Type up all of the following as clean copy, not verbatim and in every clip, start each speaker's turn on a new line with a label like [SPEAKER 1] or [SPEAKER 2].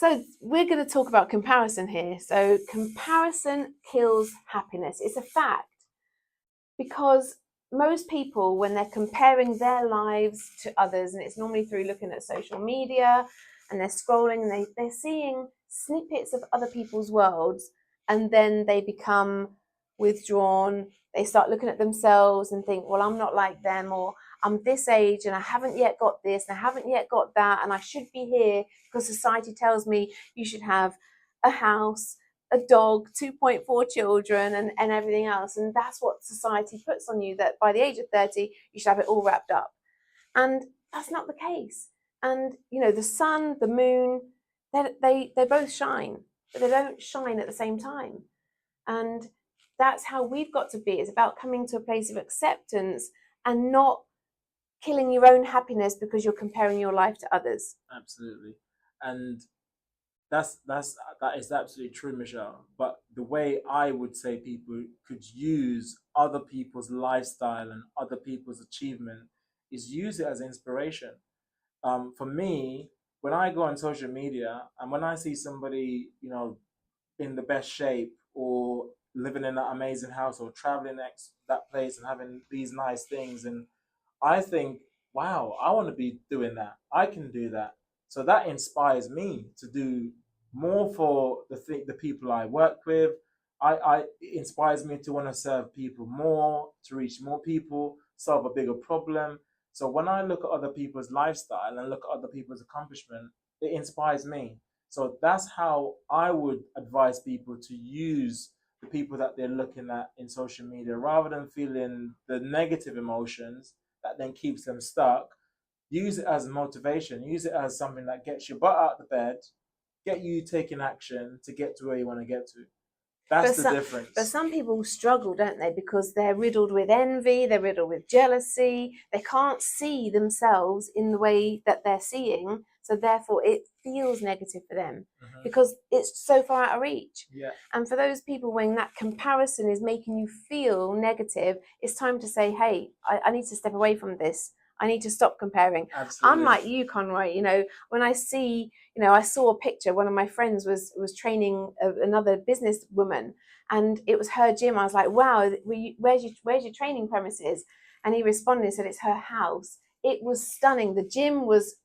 [SPEAKER 1] So we're going to talk about comparison here. So comparison kills happiness. It's a fact, because most people, when they're comparing their lives to others, and it's normally through looking at social media, and they're scrolling and they're seeing snippets of other people's worlds, and then they become withdrawn. They start looking at themselves and think, well, I'm not like them, or I'm this age and I haven't yet got this and I haven't yet got that, and I should be here because society tells me you should have a house, a dog, 2.4 children, and everything else. And that's what society puts on you, that by the age of 30, you should have it all wrapped up. And that's not the case. And, you know, the sun, the moon, they both shine, but they don't shine at the same time. And that's how we've got to be. It's about coming to a place of acceptance and not killing your own happiness because you're comparing your life to others.
[SPEAKER 2] Absolutely. And that is absolutely true, Michelle. But the way I would say people could use other people's lifestyle and other people's achievement is use it as inspiration. For me, when I go on social media and when I see somebody, you know, in the best shape or living in that amazing house or traveling next that place and having these nice things, and I think, wow, I want to be doing that. I can do that. So that inspires me to do more for the people I work with. It inspires me to want to serve people more, to reach more people, solve a bigger problem. So when I look at other people's lifestyle and look at other people's accomplishment, it inspires me. So that's how I would advise people to use the people that they're looking at in social media, rather than feeling the negative emotions that then keeps them stuck. Use it as motivation. Use it as something that gets your butt out of the bed, get you taking action to get to where you want to get to. That's the difference.
[SPEAKER 1] But some people struggle, don't they? Because they're riddled with envy, they're riddled with jealousy. They can't see themselves in the way that they're seeing. So therefore it feels negative for them because it's so far out of reach.
[SPEAKER 2] Yeah.
[SPEAKER 1] And for those people, when that comparison is making you feel negative, it's time to say, hey, I need to step away from this. I need to stop comparing.
[SPEAKER 2] Absolutely.
[SPEAKER 1] I'm like you, Conroy. You know, when I see, you know, I saw a picture. One of my friends was training another business woman, and it was her gym. I was like, wow, where's your training premises? And he responded and said, it's her house. It was stunning. The gym was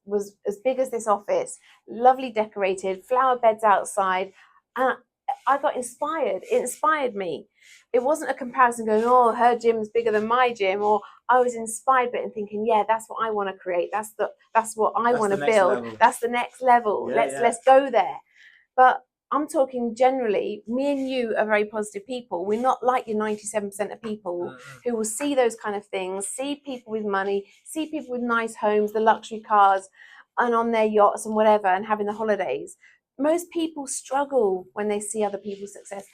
[SPEAKER 1] as big as this office, lovely decorated, flower beds outside. And I got inspired. It inspired me. It wasn't a comparison going, oh, her gym's bigger than my gym, or I was inspired by it and thinking, yeah, that's what I want to create. That's what I want to build.
[SPEAKER 2] Level.
[SPEAKER 1] That's the next level.
[SPEAKER 2] Yeah,
[SPEAKER 1] let's go there. But I'm talking generally, me and you are very positive people. We're not like your 97% of people who will see those kind of things, see people with money, see people with nice homes, the luxury cars, and on their yachts and whatever, and having the holidays. Most people struggle when they see other people's success.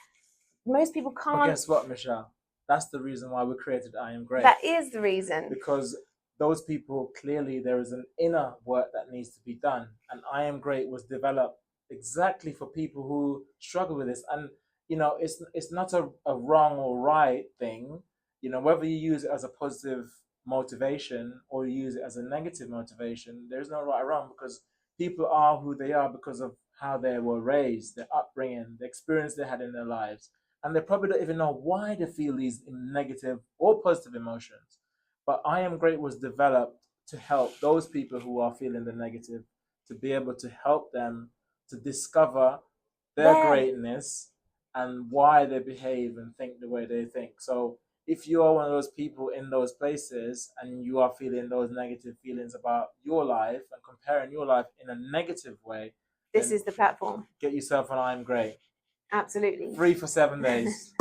[SPEAKER 1] Most people can't.
[SPEAKER 2] But guess what, Michelle? That's the reason why we created I Am Great.
[SPEAKER 1] That is the reason.
[SPEAKER 2] Because those people, clearly there is an inner work that needs to be done. And I Am Great was developed exactly for people who struggle with this. And, you know, it's not a wrong or right thing. You know, whether you use it as a positive motivation or you use it as a negative motivation, there's no right or wrong, because people are who they are because of how they were raised, their upbringing, the experience they had in their lives. And they probably don't even know why they feel these negative or positive emotions. But I Am Great was developed to help those people who are feeling the negative, to be able to help them to discover their greatness and why they behave and think the way they think. So if you are one of those people in those places and you are feeling those negative feelings about your life and comparing your life in a negative way,
[SPEAKER 1] this is the platform.
[SPEAKER 2] Get yourself on I Am Great.
[SPEAKER 1] Absolutely.
[SPEAKER 2] Free for 7 days.